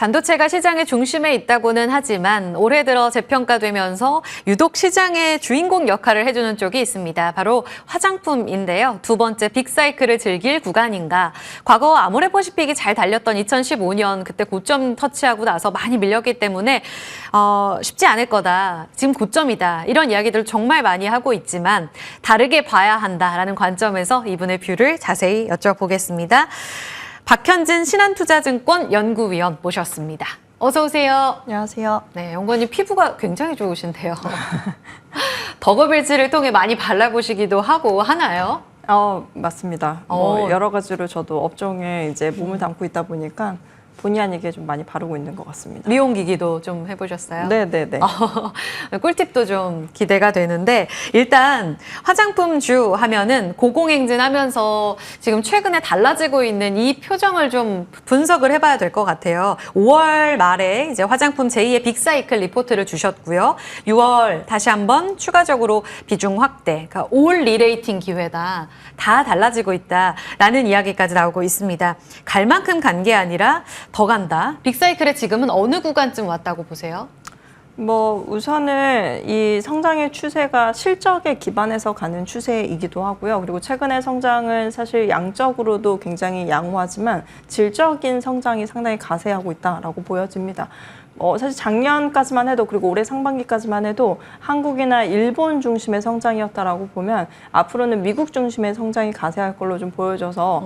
반도체가 시장의 중심에 있다고는 하지만 올해 들어 재평가되면서 유독 시장의 주인공 역할을 해주는 쪽이 있습니다. 바로 화장품인데요. 두 번째 빅사이클을 즐길 구간인가. 과거 아모레퍼시픽이 잘 달렸던 2015년 그때 고점 터치하고 나서 많이 밀렸기 때문에 쉽지 않을 거다. 지금 고점이다. 이런 이야기들을 정말 많이 하고 있지만 다르게 봐야 한다라는 관점에서 이분의 뷰를 자세히 여쭤보겠습니다. 박현진 신한투자증권 연구위원 모셨습니다. 어서 오세요. 안녕하세요. 네, 연구원님 피부가 굉장히 좋으신데요. 버거빌즈를 통해 많이 발라보시기도 하고 하나요? 맞습니다. 여러 가지로 저도 업종에 이제 몸을 담고 있다 보니까 본의 아니게 좀 많이 바르고 있는 것 같습니다. 미용기기도 좀 해보셨어요? 네네네. 꿀팁도 좀 기대가 되는데 일단 화장품주 하면은 고공행진하면서 지금 최근에 달라지고 있는 이 표정을 좀 분석을 해봐야 될 것 같아요. 5월 말에 이제 화장품 제2의 빅사이클 리포트를 주셨고요. 6월 다시 한번 추가적으로 비중 확대, 그러니까 올 리레이팅 기회다. 다 달라지고 있다라는 이야기까지 나오고 있습니다. 갈 만큼 간 게 아니라 더 간다. 빅사이클의 지금은 어느 구간쯤 왔다고 보세요? 우선은 이 성장의 추세가 실적에 기반해서 가는 추세이기도 하고요. 그리고 최근의 성장은 사실 양적으로도 굉장히 양호하지만 질적인 성장이 상당히 가세하고 있다라고 보여집니다. 사실 작년까지만 해도 그리고 올해 상반기까지만 해도 한국이나 일본 중심의 성장이었다라고 보면 앞으로는 미국 중심의 성장이 가세할 걸로 좀 보여져서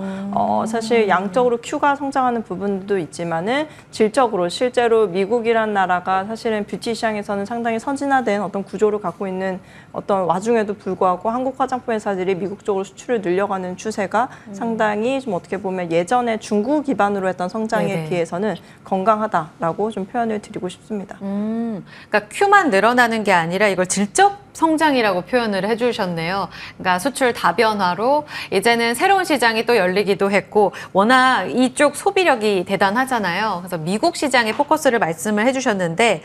사실 양적으로 Q가 성장하는 부분도 있지만은 질적으로 실제로 미국이란 나라가 사실은 뷰티 시장에서는 상당히 선진화된 어떤 구조를 갖고 있는 어떤 와중에도 불구하고 한국 화장품 회사들이 미국 쪽으로 수출을 늘려가는 추세가 상당히 좀 어떻게 보면 예전에 중국 기반으로 했던 성장에 네네. 비해서는 건강하다라고 좀 표현을 드리고 싶습니다. 그러니까 Q만 늘어나는 게 아니라 이걸 질적 성장이라고 표현을 해주셨네요. 그러니까 수출 다변화로 이제는 새로운 시장이 또 열리기도 했고 워낙 이쪽 소비력이 대단하잖아요. 그래서 미국 시장에 포커스를 말씀을 해주셨는데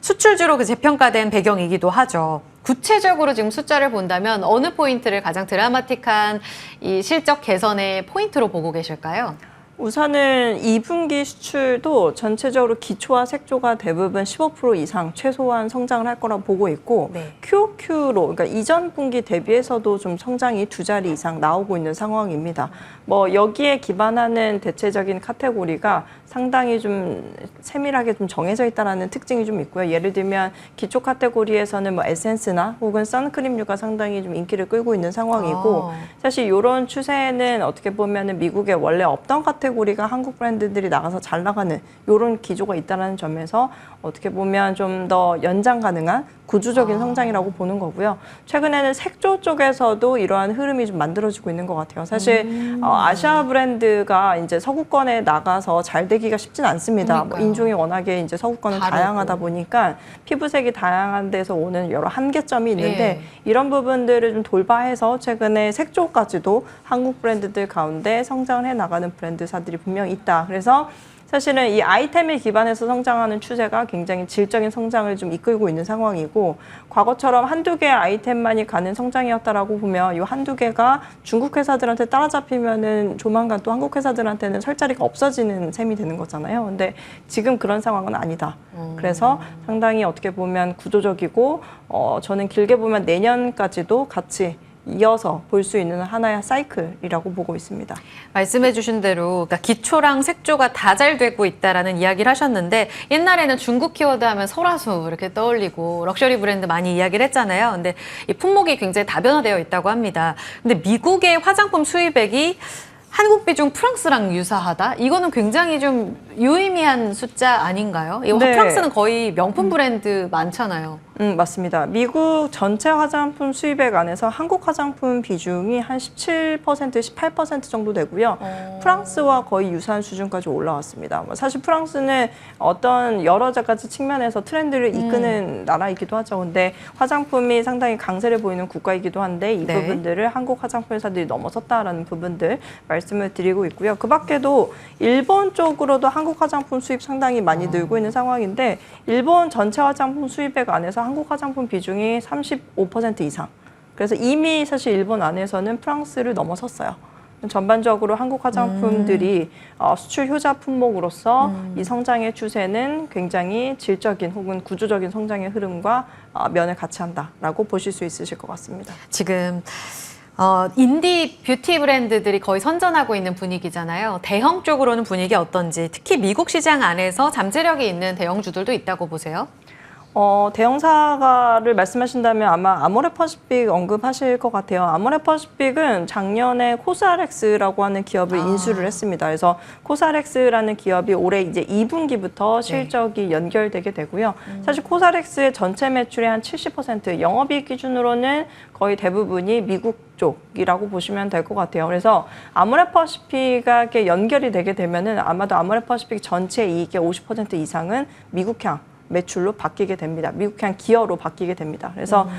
수출주로 그 재평가된 배경이기도 하죠. 구체적으로 지금 숫자를 본다면 어느 포인트를 가장 드라마틱한 이 실적 개선의 포인트로 보고 계실까요? 우선은 2분기 수출도 전체적으로 기초와 색조가 대부분 15% 이상 최소한 성장을 할 거라고 보고 있고 네. QOQ로 그러니까 이전 분기 대비해서도 좀 성장이 2자리 이상 나오고 있는 상황입니다. 여기에 기반하는 대체적인 카테고리가 상당히 좀 세밀하게 좀 정해져 있다는 특징이 좀 있고요. 예를 들면 기초 카테고리에서는 에센스나 혹은 선크림류가 상당히 좀 인기를 끌고 있는 상황이고 사실 이런 추세는 어떻게 보면은 미국에 원래 없던 카테고리가 한국 브랜드들이 나가서 잘 나가는 이런 기조가 있다는 점에서 어떻게 보면 좀 더 연장 가능한 구조적인 성장이라고 보는 거고요. 최근에는 색조 쪽에서도 이러한 흐름이 좀 만들어지고 있는 것 같아요. 사실 아시아 브랜드가 이제 서구권에 나가서 잘 되기가 쉽진 않습니다. 인종이 워낙에 이제 서구권은 다양하다 보니까 피부색이 다양한 데서 오는 여러 한계점이 있는데 이런 부분들을 좀 돌파해서 최근에 색조까지도 한국 브랜드들 가운데 성장을 해 나가는 브랜드사들이 분명히 있다. 그래서 사실은 이 아이템에 기반해서 성장하는 추세가 굉장히 질적인 성장을 좀 이끌고 있는 상황이고 과거처럼 한두 개의 아이템만이 가는 성장이었다라고 보면 이 한두 개가 중국 회사들한테 따라잡히면은 조만간 또 한국 회사들한테는 설 자리가 없어지는 셈이 되는 거잖아요. 근데 지금 그런 상황은 아니다. 그래서 상당히 어떻게 보면 구조적이고 저는 길게 보면 내년까지도 같이 이어서 볼 수 있는 하나의 사이클이라고 보고 있습니다. 말씀해 주신 대로 그러니까 기초랑 색조가 다 잘 되고 있다라는 이야기를 하셨는데 옛날에는 중국 키워드 하면 설화수 이렇게 떠올리고 럭셔리 브랜드 많이 이야기를 했잖아요. 근데 이 품목이 굉장히 다변화되어 있다고 합니다. 근데 미국의 화장품 수입액이 한국 비중 프랑스랑 유사하다? 이거는 굉장히 좀 유의미한 숫자 아닌가요? 네. 프랑스는 거의 명품 브랜드 많잖아요. 맞습니다. 미국 전체 화장품 수입액 안에서 한국 화장품 비중이 한 17%, 18% 정도 되고요. 프랑스와 거의 유사한 수준까지 올라왔습니다. 사실 프랑스는 어떤 여러 가지 측면에서 트렌드를 이끄는 나라이기도 하죠. 근데 화장품이 상당히 강세를 보이는 국가이기도 한데 이 부분들을 한국 화장품 회사들이 넘어섰다라는 부분들 말씀을 드리고 있고요. 그 밖에도 일본 쪽으로도 한국 화장품 수입 상당히 많이 늘고 있는 상황인데 일본 전체 화장품 수입액 안에서 한국 화장품 비중이 35% 이상. 그래서 이미 사실 일본 안에서는 프랑스를 넘어섰어요. 전반적으로 한국 화장품들이 수출 효자 품목으로서 이 성장의 추세는 굉장히 질적인 혹은 구조적인 성장의 흐름과 면을 같이 한다라고 보실 수 있으실 것 같습니다. 지금 인디 뷰티 브랜드들이 거의 선전하고 있는 분위기잖아요. 대형 쪽으로는 분위기 어떤지, 특히 미국 시장 안에서 잠재력이 있는 대형주들도 있다고 보세요? 대형사를 말씀하신다면 아마 아모레퍼시픽 언급하실 것 같아요. 아모레퍼시픽은 작년에 코스알엑스라고 하는 기업을 인수를 했습니다. 그래서 코스알엑스라는 기업이 올해 이제 2분기부터 실적이 연결되게 되고요. 사실 코스알엑스의 전체 매출의 한 70%, 영업이익 기준으로는 거의 대부분이 미국 쪽이라고 보시면 될 것 같아요. 그래서 아모레퍼시픽에 연결이 되게 되면은 아마도 아모레퍼시픽 전체 이익의 50% 이상은 미국향 매출로 바뀌게 됩니다. 미국향 기여로 바뀌게 됩니다. 그래서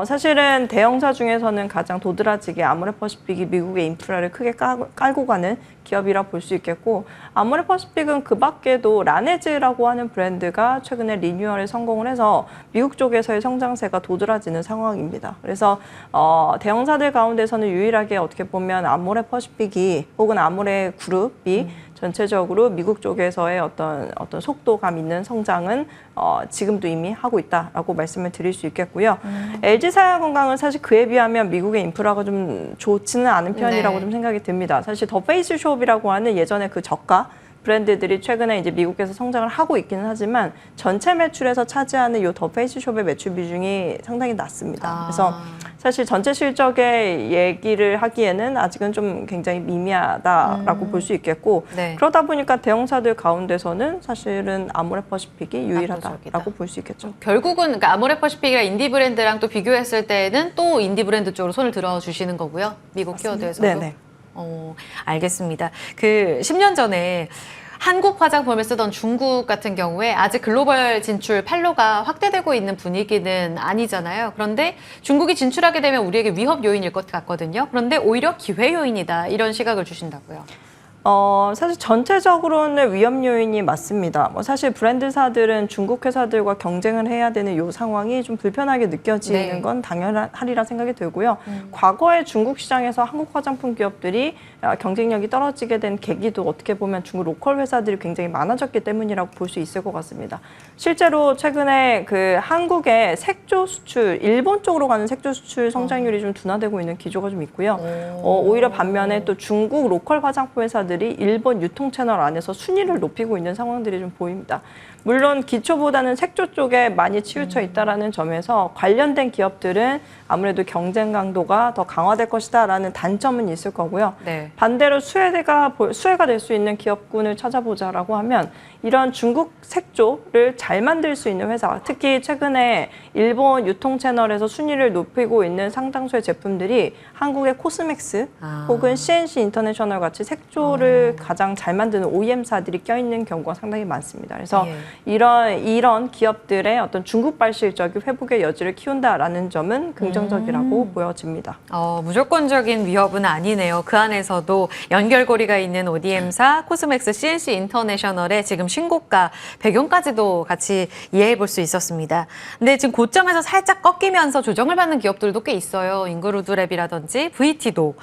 사실은 대형사 중에서는 가장 도드라지게 아모레퍼시픽이 미국의 인프라를 크게 깔고 가는 기업이라 볼 수 있겠고, 아모레퍼시픽은 그 밖에도 라네즈라고 하는 브랜드가 최근에 리뉴얼에 성공을 해서 미국 쪽에서의 성장세가 도드라지는 상황입니다. 그래서 대형사들 가운데서는 유일하게 어떻게 보면 아모레퍼시픽이 혹은 아모레그룹이 전체적으로 미국 쪽에서의 어떤 속도감 있는 성장은 지금도 이미 하고 있다라고 말씀을 드릴 수 있겠고요. LG사야건강은 사실 그에 비하면 미국의 인프라가 좀 좋지는 않은 편이라고 좀 생각이 듭니다. 사실 더 페이스숍이라고 하는 예전에 그 저가 브랜드들이 최근에 이제 미국에서 성장을 하고 있기는 하지만 전체 매출에서 차지하는 이 더 페이스숍의 매출 비중이 상당히 낮습니다. 그래서 사실 전체 실적의 얘기를 하기에는 아직은 좀 굉장히 미미하다라고 볼 수 있겠고, 그러다 보니까 대형사들 가운데서는 사실은 아모레퍼시픽이 유일하다라고 볼 수 있겠죠. 결국은 그러니까 아모레퍼시픽이랑 인디 브랜드랑 또 비교했을 때는 또 인디 브랜드 쪽으로 손을 들어주시는 거고요. 미국 키워드에서도. 네네. 알겠습니다. 그 10년 전에 한국 화장품을 쓰던 중국 같은 경우에 아직 글로벌 진출 판로가 확대되고 있는 분위기는 아니잖아요. 그런데 중국이 진출하게 되면 우리에게 위협 요인일 것 같거든요. 그런데 오히려 기회 요인이다, 이런 시각을 주신다고요. 사실 전체적으로는 위험 요인이 맞습니다. 사실 브랜드사들은 중국 회사들과 경쟁을 해야 되는 이 상황이 좀 불편하게 느껴지는 건 당연하리라 생각이 들고요. 과거에 중국 시장에서 한국 화장품 기업들이 경쟁력이 떨어지게 된 계기도 어떻게 보면 중국 로컬 회사들이 굉장히 많아졌기 때문이라고 볼 수 있을 것 같습니다. 실제로 최근에 그 한국의 색조 수출, 일본 쪽으로 가는 색조 수출 성장률이 좀 둔화되고 있는 기조가 좀 있고요. 오히려 반면에 또 중국 로컬 화장품 회사들이 일본 유통 채널 안에서 순위를 높이고 있는 상황들이 좀 보입니다. 물론 기초보다는 색조 쪽에 많이 치우쳐 있다라는 점에서 관련된 기업들은 아무래도 경쟁 강도가 더 강화될 것이다라는 단점은 있을 거고요. 반대로 수혜가 될 수 있는 기업군을 찾아보자라고 하면 이런 중국 색조를 잘 만들 수 있는 회사, 특히 최근에 일본 유통 채널에서 순위를 높이고 있는 상당수의 제품들이 한국의 코스맥스 혹은 CNC 인터내셔널 같이 색조를 가장 잘 만드는 OEM사들이 껴있는 경우가 상당히 많습니다. 그래서 이런 기업들의 어떤 중국발 실적이 회복의 여지를 키운다라는 점은 긍정적이라고 보여집니다. 무조건적인 위협은 아니네요. 그 안에서도 연결고리가 있는 ODM사, 코스맥스, CNC 인터내셔널의 지금 신고가 배경까지도 같이 이해해 볼 수 있었습니다. 근데 지금 고점에서 살짝 꺾이면서 조정을 받는 기업들도 꽤 있어요. 인그루드랩이라든지 VT도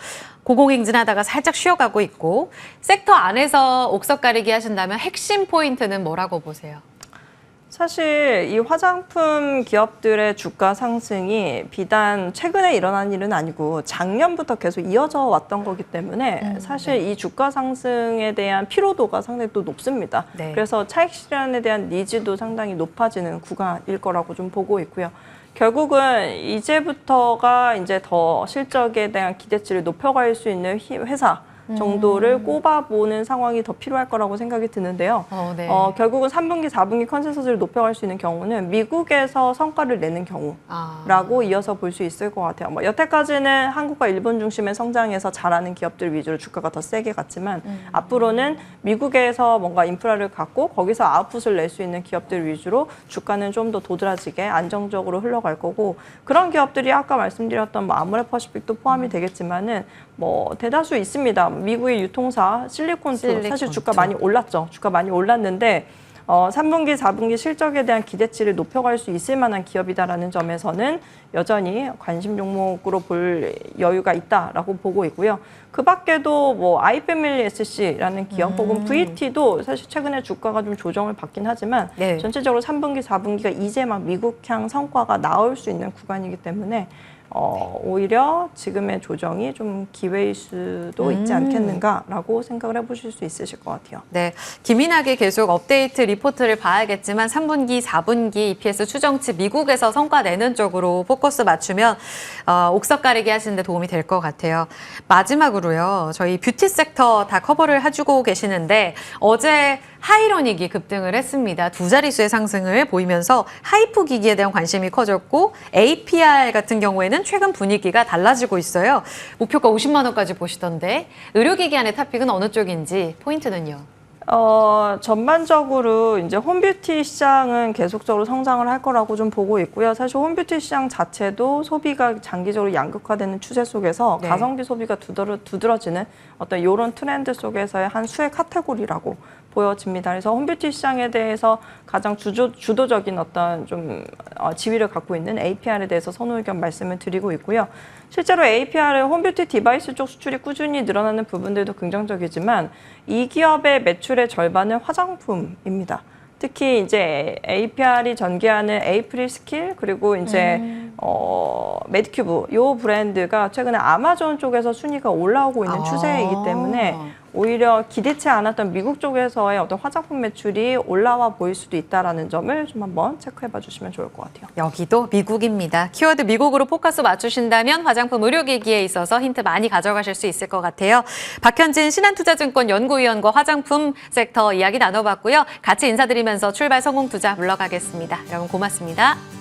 고공행진하다가 살짝 쉬어가고 있고, 섹터 안에서 옥석 가리기 하신다면 핵심 포인트는 뭐라고 보세요? 사실 이 화장품 기업들의 주가 상승이 비단 최근에 일어난 일은 아니고 작년부터 계속 이어져 왔던 거기 때문에 사실 이 주가 상승에 대한 피로도가 상당히 또 높습니다. 그래서 차익 실현에 대한 니즈도 상당히 높아지는 구간일 거라고 좀 보고 있고요. 결국은 이제부터가 이제 더 실적에 대한 기대치를 높여갈 수 있는 회사 정도를 꼽아보는 상황이 더 필요할 거라고 생각이 드는데요. 결국은 3분기, 4분기 컨센서스를 높여갈 수 있는 경우는 미국에서 성과를 내는 경우라고 이어서 볼 수 있을 것 같아요. 여태까지는 한국과 일본 중심의 성장에서 잘하는 기업들 위주로 주가가 더 세게 갔지만 앞으로는 미국에서 뭔가 인프라를 갖고 거기서 아웃풋을 낼 수 있는 기업들 위주로 주가는 좀 더 도드라지게 안정적으로 흘러갈 거고, 그런 기업들이 아까 말씀드렸던 아모레퍼시픽도 포함이 되겠지만은 대다수 있습니다. 미국의 유통사 실리콘투 사실 주가 많이 올랐죠. 주가 많이 올랐는데 3분기, 4분기 실적에 대한 기대치를 높여갈 수 있을 만한 기업이다라는 점에서는 여전히 관심 종목으로 볼 여유가 있다라고 보고 있고요. 그 밖에도 뭐 아이패밀리 SC라는 기업 혹은 VT도 사실 최근에 주가가 좀 조정을 받긴 하지만 네. 전체적으로 3분기, 4분기가 이제 막 미국향 성과가 나올 수 있는 구간이기 때문에 오히려 지금의 조정이 좀 기회일 수도 있지 않겠는가라고 생각을 해보실 수 있으실 것 같아요. 네, 기민하게 계속 업데이트 리포트를 봐야겠지만 3분기, 4분기 EPS 추정치 미국에서 성과 내는 쪽으로 포커스 맞추면 옥석 가리기 하시는 데 도움이 될 것 같아요. 마지막으로요, 저희 뷰티 섹터 다 커버를 해주고 계시는데 어제 하이로닉이 급등을 했습니다. 두 자릿수의 상승을 보이면서 하이프 기기에 대한 관심이 커졌고 APR 같은 경우에는 최근 분위기가 달라지고 있어요. 목표가 50만 원까지 보시던데 의료기기 안의 탑픽은 어느 쪽인지 포인트는요? 전반적으로 이제 홈뷰티 시장은 계속적으로 성장을 할 거라고 좀 보고 있고요. 사실 홈뷰티 시장 자체도 소비가 장기적으로 양극화되는 추세 속에서 네. 가성비 소비가 두드러지는 어떤 이런 트렌드 속에서의 한 수의 카테고리라고 보여집니다. 그래서 홈뷰티 시장에 대해서 가장 주도적인 어떤 좀 지위를 갖고 있는 APR에 대해서 선호 의견 말씀을 드리고 있고요. 실제로 APR은 홈뷰티 디바이스 쪽 수출이 꾸준히 늘어나는 부분들도 긍정적이지만 이 기업의 매출의 절반은 화장품입니다. 특히 이제 APR이 전개하는 에이프릴 스킬 그리고 이제 메디큐브 요 브랜드가 최근에 아마존 쪽에서 순위가 올라오고 있는 추세이기 때문에 오히려 기대치 않았던 미국 쪽에서의 어떤 화장품 매출이 올라와 보일 수도 있다라는 점을 좀 한번 체크해봐 주시면 좋을 것 같아요. 여기도 미국입니다. 키워드 미국으로 포커스 맞추신다면 화장품 의료기기에 있어서 힌트 많이 가져가실 수 있을 것 같아요. 박현진 신한투자증권 연구위원과 화장품 섹터 이야기 나눠봤고요. 같이 인사드리면서 출발 성공 투자 물러가겠습니다. 여러분 고맙습니다.